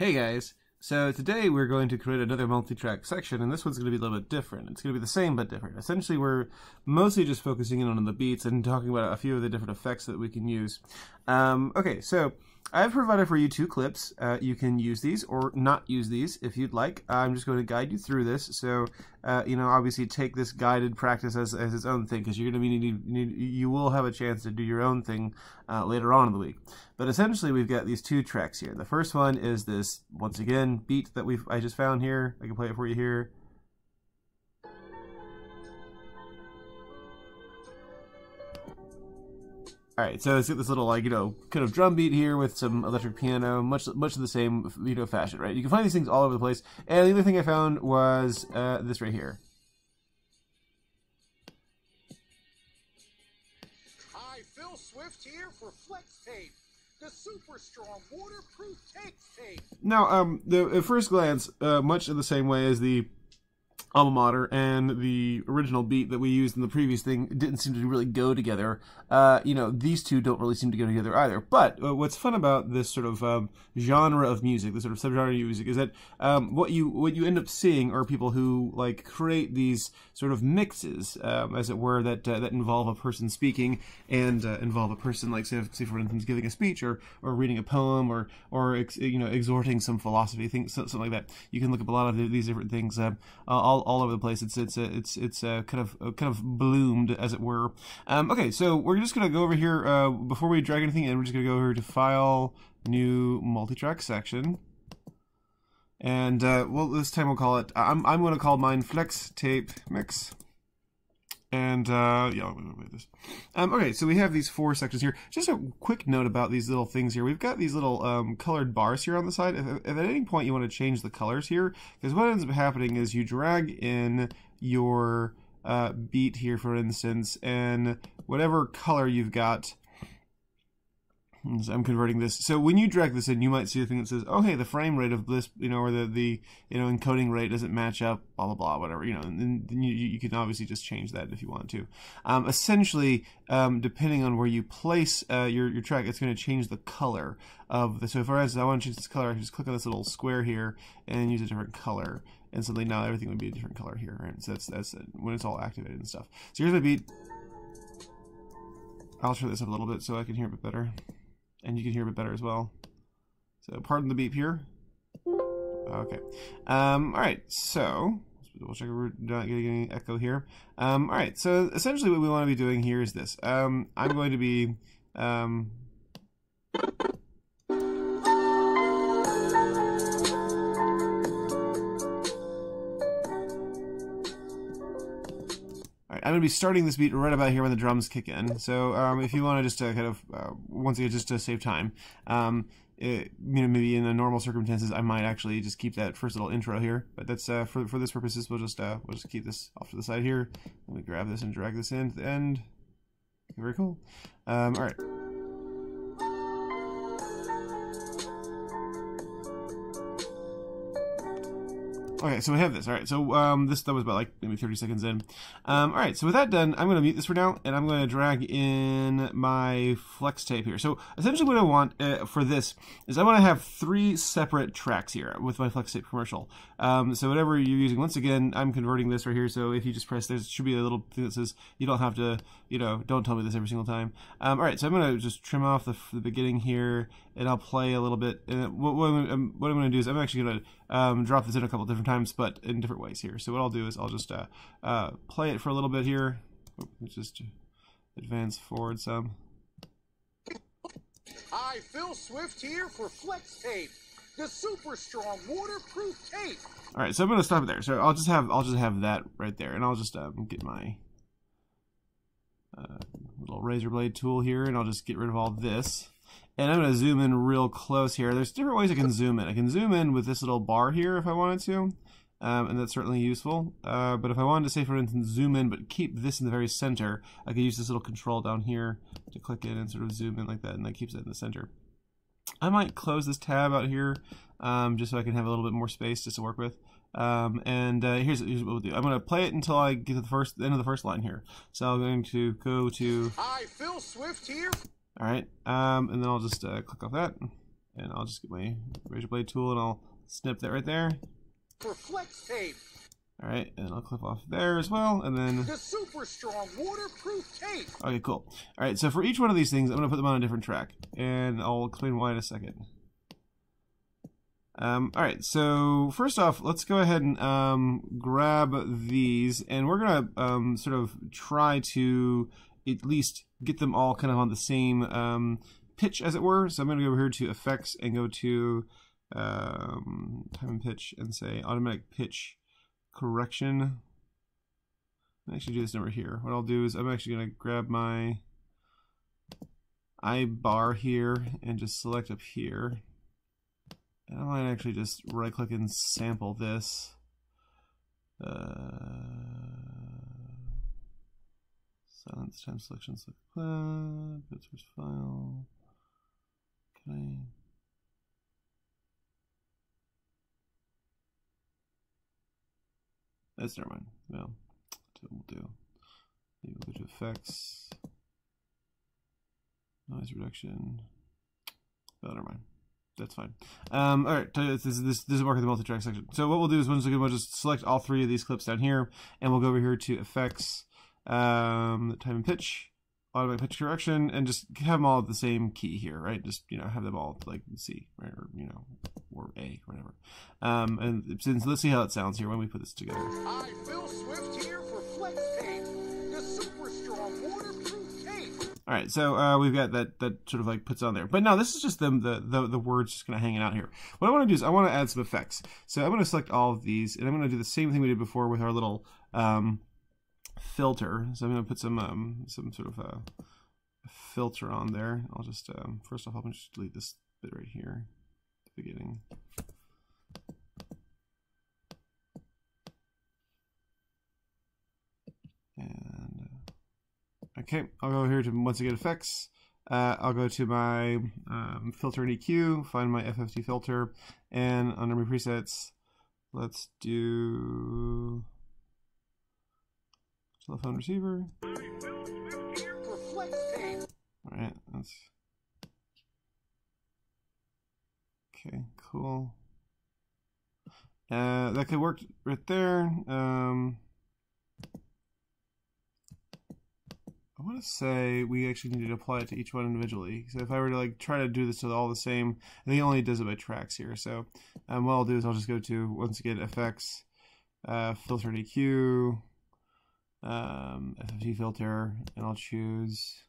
Hey guys, so today we're going to create another multi-track section, and this one's going to be a little bit different. It's going to be the same but different. Essentially, we're mostly just focusing in on the beats and talking about a few of the different effects that we can use. Okay, so I've provided for you two clips. You can use these or not use these if you'd like. I'm just going to guide you through this, so obviously take this guided practice as its own thing, because you're going to you will have a chance to do your own thing later on in the week. But essentially, we've got these two tracks here. The first one is this, once again, beat that I just found here. I can play it for you here. Alright, so it's got this little, kind of drum beat here with some electric piano, much of the same, fashion, right? You can find these things all over the place. And the other thing I found was this right here. Hi, Phil Swift here for Flex Tape, the super strong waterproof tape. Now, at first glance, much in the same way as the alma mater and the original beat that we used in the previous thing didn't seem to really go together. These two don't really seem to go together either. But what's fun about this sort of genre of music, this sort of subgenre of music, is that what you end up seeing are people who create these sort of mixes, as it were, that involve a person speaking and involve a person, say for instance, giving a speech or reading a poem or exhorting some philosophy, something like that. You can look up a lot of these different things all over the place. It's kind of bloomed, as it were. Okay, so we're just gonna go over here before we drag anything in. We're just gonna go over to File, New Multi-Track Section, and this time we'll call it. I'm gonna call mine Flex Tape Mix. And, I'm going to wait this. Okay, so we have these four sections here. Just a quick note about these little things here. We've got these little colored bars here on the side. If at any point you want to change the colors here, because what ends up happening is you drag in your beat here, for instance, and whatever color you've got, I'm converting this. So when you drag this in, you might see a thing that says, "Oh, hey, the frame rate of this, or the encoding rate doesn't match up, blah blah blah, whatever." And you can obviously just change that if you want to. Essentially, depending on where you place your track, it's going to change the color of the. So if I want to change this color, I can just click on this little square here and use a different color, and suddenly now everything would be a different color here. Right? So that's when it's all activated and stuff. So here's my beat. I'll turn this up a little bit so I can hear it a bit better. And you can hear a bit better as well. So pardon the beep here. Okay. Alright, so we'll check if we're not getting any echo here. Alright, so essentially what we want to be doing here is this. I'm going to be I'm going to be starting this beat right about here when the drums kick in. So if you want to just kind of, once again, just to save time, maybe in the normal circumstances, I might actually just keep that first little intro here. But that's for this purposes, we'll just keep this off to the side here. Let me grab this and drag this in to the end. Very cool. All right. Okay, so we have this. All right, so that was about maybe 30 seconds in. All right, so with that done, I'm going to mute this for now, and I'm going to drag in my flex tape here. So essentially what I want for this is I want to have 3 separate tracks here with my flex tape commercial. So whatever you're using, once again, I'm converting this right here, so if you just press, there should be a little thing that says you don't have to, don't tell me this every single time. All right, so I'm going to just trim off the beginning here, and I'll play a little bit. And what I'm going to do is I'm actually going to drop this in a couple different times, but in different ways here. So what I'll do is I'll just play it for a little bit here. Let's just advance forward some. Hi, Phil Swift here for Flex Tape, the super strong waterproof tape. All right, so I'm going to stop it there. So I'll just have that right there, and I'll just get my little razor blade tool here, and I'll just get rid of all this. And I'm going to zoom in real close here. There's different ways I can zoom in. I can zoom in with this little bar here if I wanted to, and that's certainly useful. But if I wanted to, say, for instance, zoom in but keep this in the very center, I could use this little control down here to click in and sort of zoom in like that, and that keeps it in the center. I might close this tab out here just so I can have a little bit more space just to work with. Here's what we'll do. I'm going to play it until I get to the end of the first line here. So I'm going to go to... Hi, Phil Swift here. All right, and then I'll just click off that. And I'll just get my razor blade tool and I'll snip that right there. For flex tape. All right, and I'll clip off there as well, and then The super strong waterproof tape. okay, cool. All right, so for each one of these things, I'm gonna put them on a different track, and I'll explain why in a second. All right, so first off, let's go ahead and grab these, and we're gonna sort of try to at least get them all kind of on the same pitch, as it were. So I'm gonna go over here to Effects and go to Time and Pitch and say Automatic Pitch Correction. I'll actually do this over here. What I'll do is I'm actually going to grab my I bar here and just select up here. And I might actually just right click and sample this. Silence time selection, select good source file. Okay. That's never mind. No, that's what we'll do. Maybe we'll go to Effects, Noise Reduction. Oh, never mind. That's fine. All right, this is working the multi-track section. So what we'll do is we'll just select all three of these clips down here, and we'll go over here to Effects, Time and Pitch, Automatic Pitch Correction, and just have them all at the same key here, right? Just have them all like C, right, or or A, whatever. And since let's see how it sounds here when we put this together. Hi, Phil Swift here for flex tape, the super strong waterproof tape. All right, so we've got that sort of like puts on there. But now this is just the words just kind of hanging out here. What I want to do is I want to add some effects. So I'm going to select all of these, and I'm going to do the same thing we did before with our little filter. So I'm going to put some sort of filter on there. I'll just first off, I'll just delete this bit right here at the beginning. And okay, I'll go here to once again effects. I'll go to my filter and EQ, find my FFT filter, and under my presets, let's do telephone receiver. All right, that's okay. Cool. That could work right there. I want to say we actually need to apply it to each one individually. So if I were to like try to do this to all the same, I think it only does it by tracks here. So what I'll do is I'll just go to once again effects, filter and EQ, FFT filter, and I'll choose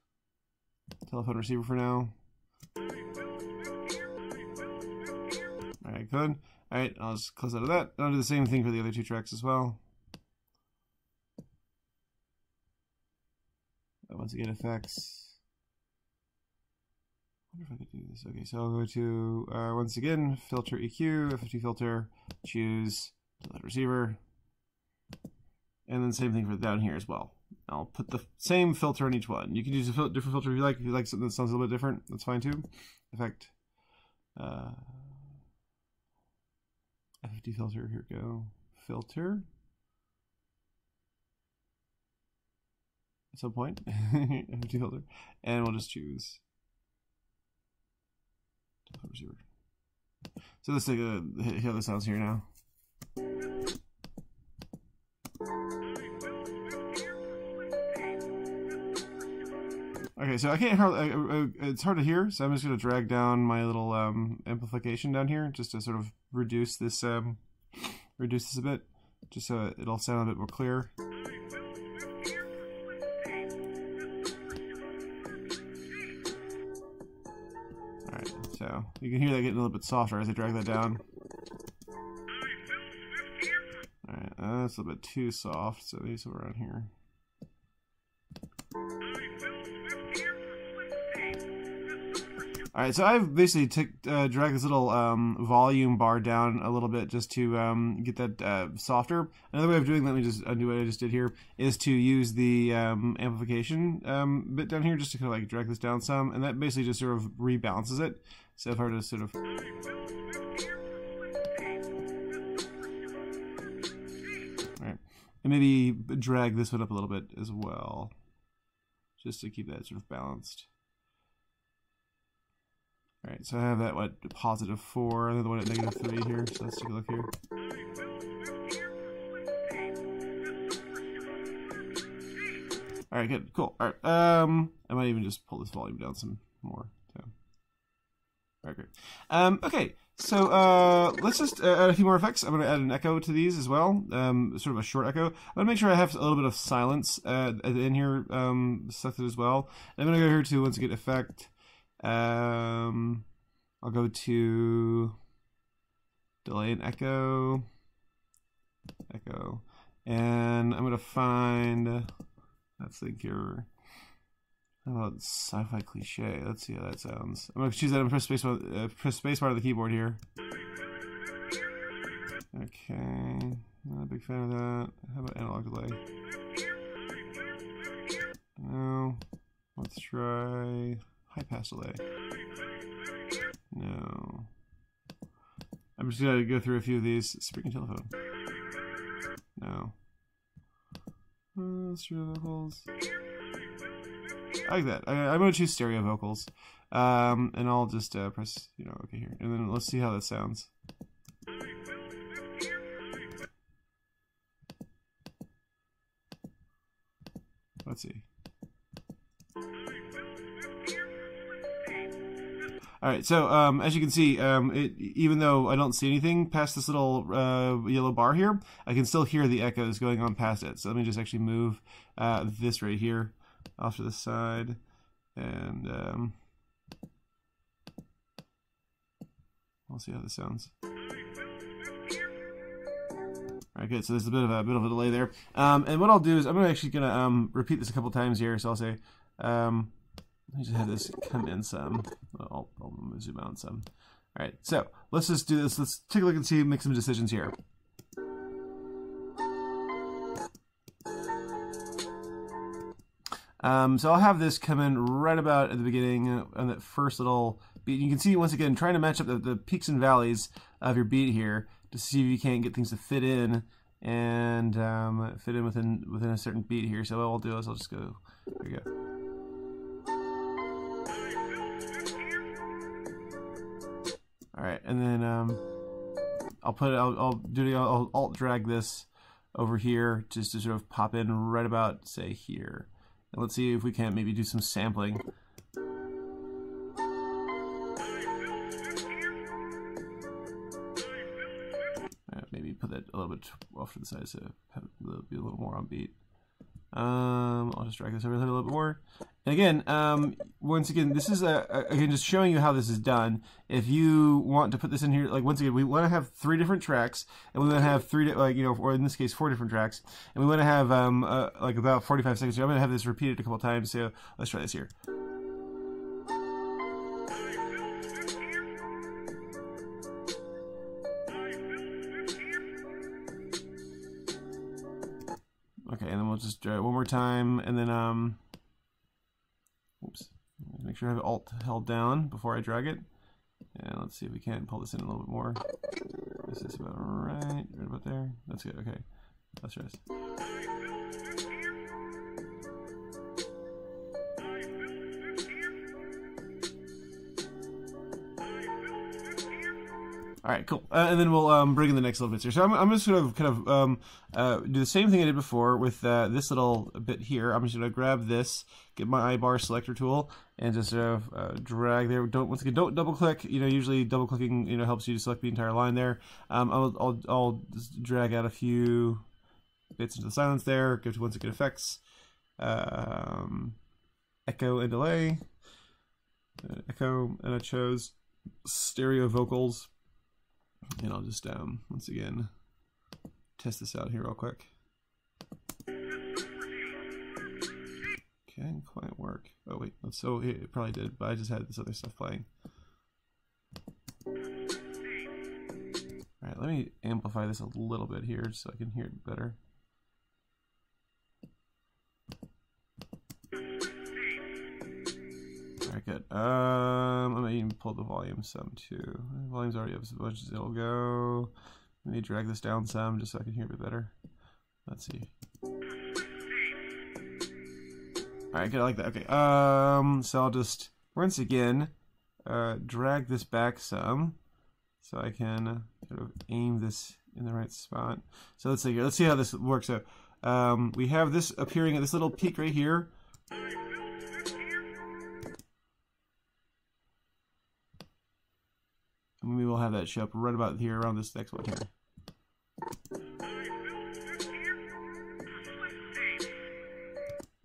telephone receiver for now. All right, good. All right, I'll just close out of that. I'll do the same thing for the other two tracks as well. Once again, effects. I wonder if I could do this. Okay, so I'll go to once again filter EQ, FFT filter, choose delete receiver, and then same thing for down here as well. I'll put the same filter on each one. You can use a different filter if you like. If you like something that sounds a little bit different, that's fine too. Effect, FFT filter. Here we go. Filter. At some point, FFT filter, and we'll just choose receiver. So let's take a hear how this sounds here now. Okay, so I can't it's hard to hear, so I'm just going to drag down my little amplification down here just to sort of reduce this a bit, just so it'll sound a bit more clear. So you can hear that getting a little bit softer as I drag that down. Alright, that's a little bit too soft, so maybe somewhere around here. Alright, so I've basically dragged this little volume bar down a little bit just to get that softer. Another way of doing that, let me just undo what I just did here, is to use the amplification bit down here just to kind of like drag this down some, and that basically just sort of rebalances it. So if I were to sort of... Alright, and maybe drag this one up a little bit as well, just to keep that sort of balanced. Alright, so I have that, what, +4, and then the one at -3 here, so let's take a look here. Alright, good, cool. Alright, I might even just pull this volume down some more. So. Alright, great. Okay, so let's just add a few more effects. I'm going to add an echo to these as well, sort of a short echo. I'm going to make sure I have a little bit of silence in here selected as well. And I'm going to go here to, once again, effect. I'll go to delay and echo, and I'm going to find, let's think here. How about sci-fi cliche? Let's see how that sounds. I'm going to choose that and press spacebar on the keyboard here. Okay, not a big fan of that. How about analog delay? No. Let's try high pass delay. No. I'm just going to go through a few of these. Speaking telephone. No. Stereo vocals. I like that. I'm going to choose stereo vocals. And I'll just press, okay here. And then let's see how that sounds. Let's see. Alright, so as you can see, even though I don't see anything past this little yellow bar here, I can still hear the echoes going on past it. So let me just actually move this right here off to the side, and we'll see how this sounds. Alright, good. So there's a bit of a delay there. And what I'll do is I'm actually gonna repeat this a couple times here. So I'll say, let me just have this come in some. I'll zoom out some. All right, so let's just do this. Let's take a look and see, make some decisions here. So I'll have this come in right about at the beginning on that first little beat. You can see once again trying to match up the peaks and valleys of your beat here to see if you can't get things to fit in and fit in within a certain beat here. So what I'll do is I'll just go. There we go. All right, and then I'll alt drag this over here just to sort of pop in right about, say, here. And let's see if we can't maybe do some sampling. Maybe put that a little bit off to the side so have it be a little more on beat. I'll just drag this over a little bit more. And again, once again, this is again just showing you how this is done. If you want to put this in here, like once again, we want to have 3 different tracks, and we want to have 3, or in this case 4 different tracks, and we want to have like about 45 seconds here. I'm going to have this repeated a couple times, so let's try this here. Okay, and then we'll just drag it one more time, and then oops, make sure I have Alt held down before I drag it, and let's see if we can't pull this in a little bit more. This is about right about there. That's good. Okay, let's try this. All right, cool. And then we'll bring in the next little bits here. So I'm just going to kind of do the same thing I did before with this little bit here. I'm just going to grab this, get my iBar selector tool, and just sort of drag there. Once again, don't double click. Usually double clicking helps you to select the entire line there. I'll just drag out a few bits into the silence there. Go to once again effects, echo and delay, echo, and I chose stereo vocals. And I'll just once again test this out here real quick. Okay, didn't quite work. Oh wait, so it probably did, but I just had this other stuff playing. Alright, let me amplify this a little bit here so I can hear it better. Alright, good. I'm gonna even pull the volume some too. The volume's already up as much as it'll go. Let me drag this down some just so I can hear it better. Let's see. Alright, good, I like that. Okay. So I'll just once again drag this back some so I can sort of aim this in the right spot. So let's see here. Let's see how this works out. We have this appearing at this little peak right here. And maybe we'll have that show up right about here around this next one here.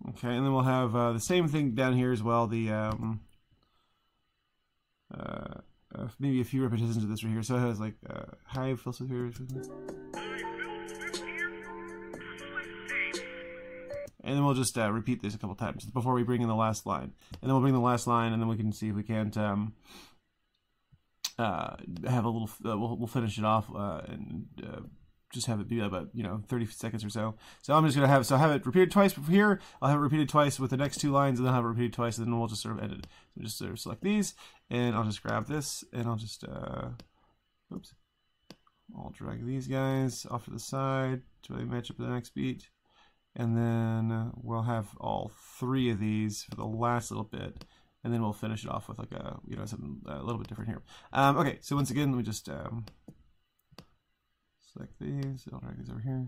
Okay, and then we'll have the same thing down here as well. The maybe a few repetitions of this right here. So it has like high fills with here. And then we'll just repeat this a couple times before we bring in the last line. And then we'll bring the last line, and then we can see if we can't have a little. We'll finish it off and just have it be about 30 seconds or so. So I'm just gonna have it repeated twice here. I'll have it repeated twice with the next two lines, and then I'll have it repeated twice, and then we'll just sort of end it. So just sort of select these, and I'll just grab this, and I'll just oops. I'll drag these guys off to the side to really match up to the next beat. And then we'll have all three of these for the last little bit, and then we'll finish it off with like a something a little bit different here. Okay, so once again, let me just select these. I'll drag these over here,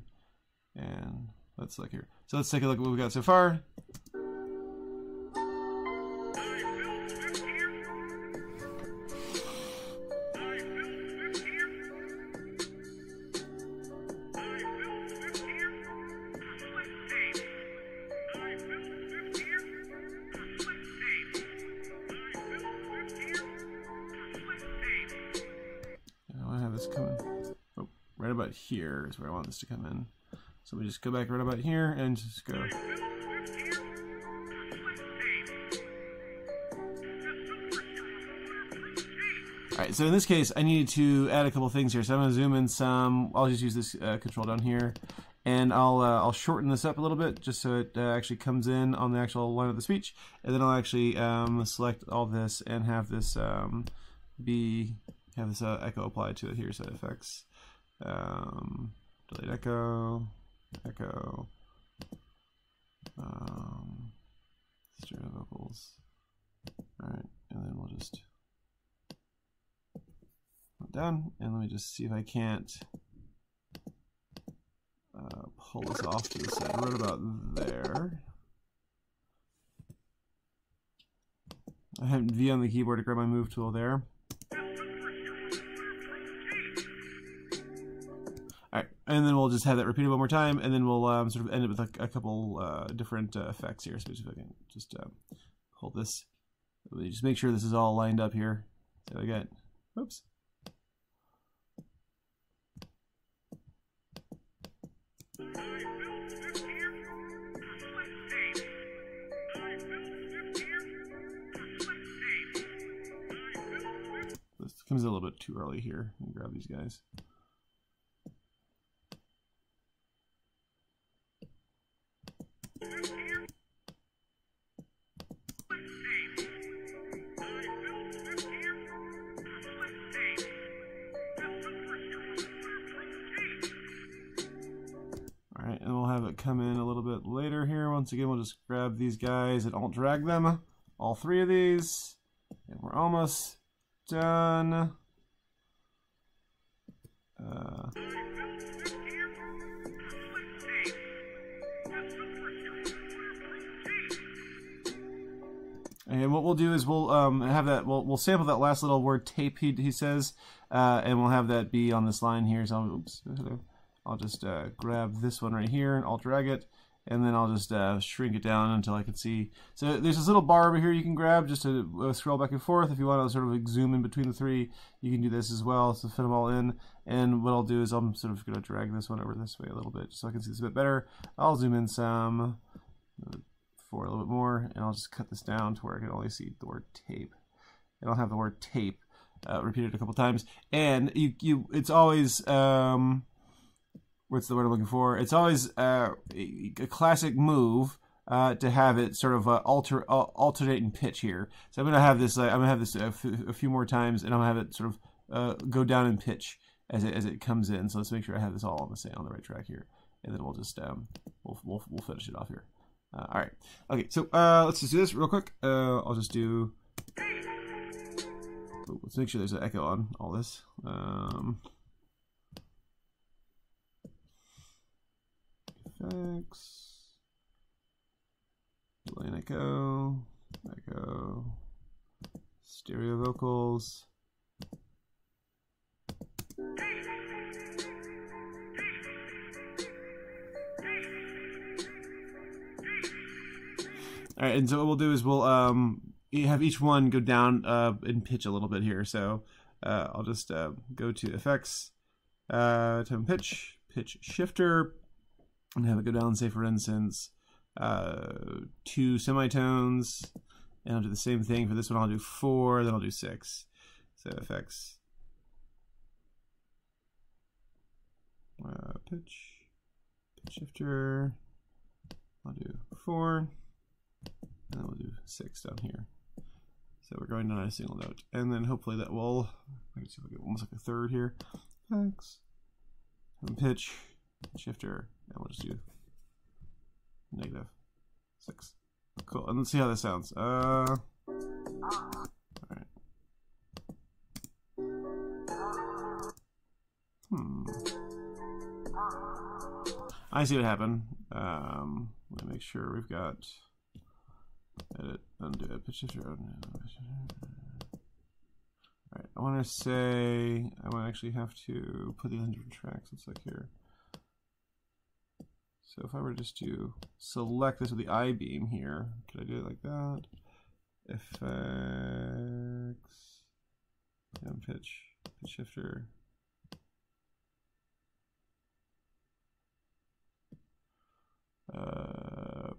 and let's look here. So let's take a look at what we got so far. Coming right about here is where I want this to come in. So we just go back right about here and just go. Alright, so in this case I needed to add a couple things here. So I'm going to zoom in some. I'll just use this control down here, and I'll shorten this up a little bit just so it actually comes in on the actual line of the speech, and then I'll actually select all this and have this have this echo applied to it here, so effects, delete echo, stereo vocals. Alright, and then we'll just put down, and let me just see if I can't pull this off to the side, right about there. I have V on the keyboard to grab my move tool there. Alright, and then we'll just have that repeated one more time, and then we'll sort of end it with a couple different effects here. So if I can just hold this, just make sure this is all lined up here. So I got, oops. This comes a little bit too early here. Let me grab these guys. Alright, and we'll have it come in a little bit later here. Once again, we'll just grab these guys and alt drag them. All three of these. And we're almost done. And what we'll do is we'll have that. We'll sample that last little word tape he says, and we'll have that be on this line here. So oops, I'll just grab this one right here and I'll drag it, and then I'll just shrink it down until I can see. So there's this little bar over here you can grab just to scroll back and forth. If you want to sort of like zoom in between the three, you can do this as well to fit them all in. And what I'll do is I'm sort of going to drag this one over this way a little bit just so I can see this a bit better. I'll zoom in some for a little bit more, and I'll just cut this down to where I can only see the word tape. And I'll have the word tape repeated a couple times. And it's always what's the word I'm looking for? It's always a classic move to have it sort of alternate in pitch here. So I'm gonna have this. I'm gonna have this a few more times, and I'm gonna have it sort of go down in pitch as it comes in. So let's make sure I have this all on the right track here, and then we'll just we'll finish it off here. All right. Okay. So let's just do this real quick. I'll just do. let's make sure there's an echo on all this. Effects, delay and echo, echo, stereo vocals. All right, and so what we'll do is we'll have each one go down in pitch a little bit here. So I'll just go to Effects, Tone Pitch, Pitch Shifter, and have it go down, say for instance, 2 semitones, and I'll do the same thing for this one. I'll do 4, then I'll do 6. So Effects, Pitch Shifter, I'll do 4. And then we'll do 6 down here. So we're going down a single note. And then hopefully that will, let's see if we get almost like a third here. Thanks. And pitch, shifter, and we'll just do -6. Cool. And let's see how this sounds. Alright. I see what happened. Let me make sure we've got edit, undo, edit, pitch shifter. Alright, I want to say I might actually have to put the different tracks. Looks like here. So if I were just to select this with the I-beam here, could I do it like that? Effects, and pitch shifter.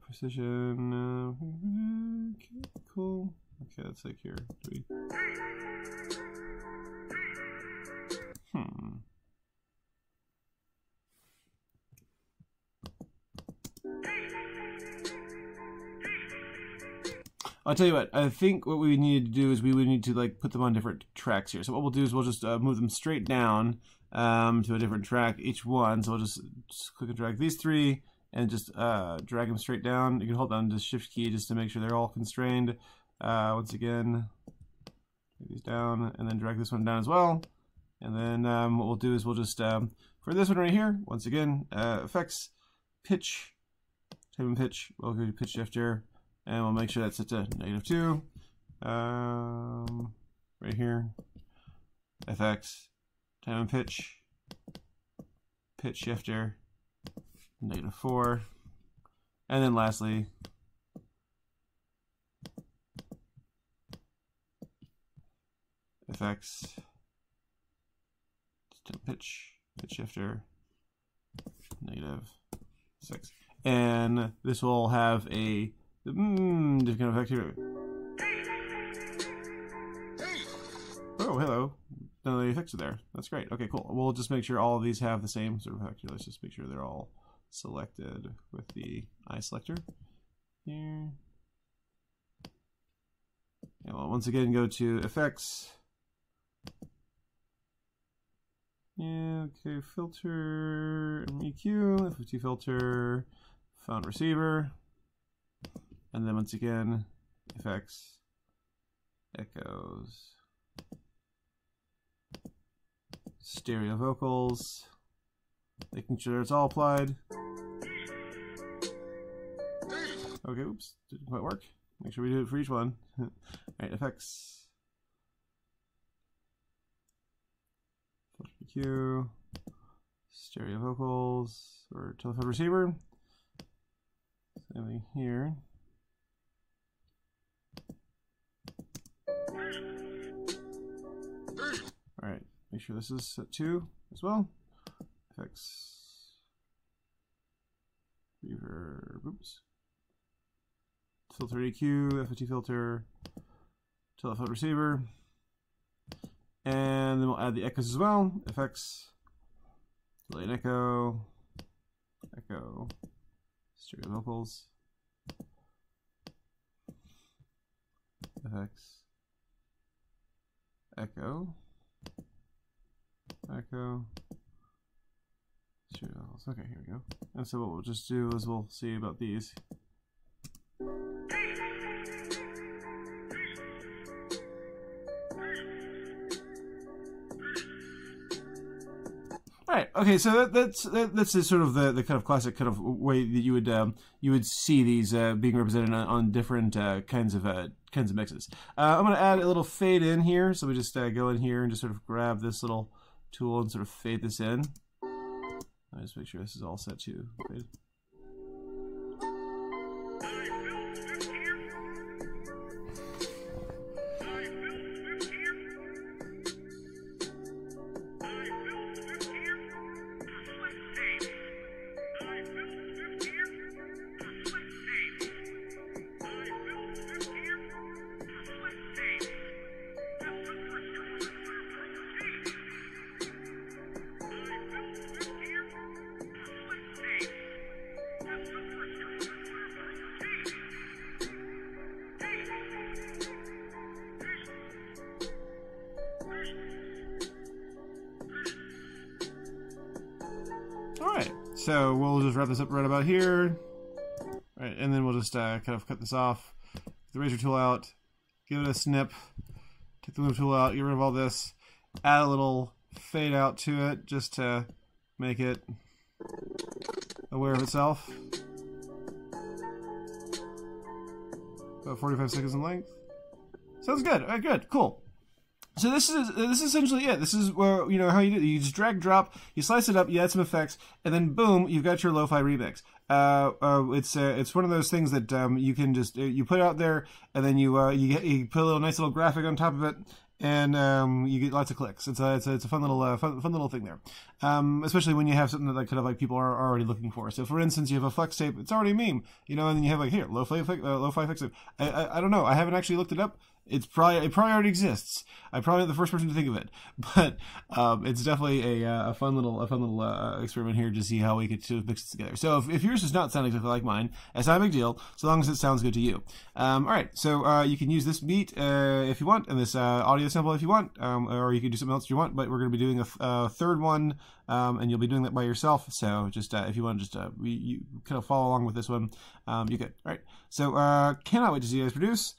Precision. Okay, cool. Okay, let's like here. I'll tell you what, I think what we need to do is we would need to like put them on different tracks here. So what we'll do is we'll just move them straight down to a different track, each one. So we'll just click and drag these 3 and just drag them straight down. You can hold down the shift key just to make sure they're all constrained. Once again, take these down and then drag this one down as well. And then what we'll do is we'll just, for this one right here, once again, effects, pitch, type in pitch, we'll go to pitch shifter, and we'll make sure that's set to -2. Right here, effects, type in pitch, pitch shifter, -4, and then lastly, effects, pitch shifter, -6, and this will have a different kind of effect here. Oh, hello. None of the effects are there. That's great. Okay, cool. We'll just make sure all of these have the same sort of effect here. Let's just make sure they're all selected with the eye selector here. And we'll once again go to effects. Yeah, okay, filter, EQ, FFT filter, font receiver, and then once again, effects, echoes, stereo vocals, making sure it's all applied. Okay, oops, didn't quite work. Make sure we do it for each one. Alright, effects. EQ, stereo vocals, or telephone receiver. Same thing here. Alright, make sure this is set 2 as well. Effects, reverb, oops. Filter EQ, FFT filter, telephone receiver. And then we'll add the echoes as well. Effects, delay and echo, echo, stereo vocals, effects, echo, echo, stereo vocals. Okay, here we go. And so what we'll just do is we'll see about these. Right. Okay. So that's the sort of the kind of classic kind of way that you would see these being represented on different kinds of mixes. I'm going to add a little fade in here. So we just go in here and just sort of grab this little tool and sort of fade this in. I'll just make sure this is all set to fade. Alright, so we'll just wrap this up right about here. Alright, and then we'll just kind of cut this off. Get the razor tool out, give it a snip, take the move tool out, get rid of all this, add a little fade out to it just to make it aware of itself. About 45 seconds in length. Sounds good. Alright, good, cool. So this is essentially it. This is where, you know, how you do it. You just drag, drop, you slice it up, you add some effects, and then boom, you've got your lo-fi remix. It's one of those things that you can just you put out there, and then you put a little nice little graphic on top of it, and you get lots of clicks. It's a fun little fun little thing there, especially when you have something that kind of like people are already looking for. So for instance, you have a flex tape, it's already a meme, you know, and then you have like here lo-fi flex tape. I don't know, I haven't actually looked it up. It probably already exists. I'm probably not the first person to think of it, but it's definitely a fun little experiment here to see how we could mix it together. So if yours does not sound exactly like mine, it's not a big deal, so long as it sounds good to you. All right, so you can use this beat if you want, and this audio sample if you want, or you can do something else if you want. But we're going to be doing a third one, and you'll be doing that by yourself. So just if you want, just you kind of follow along with this one, you could. All right, so cannot wait to see you guys produce.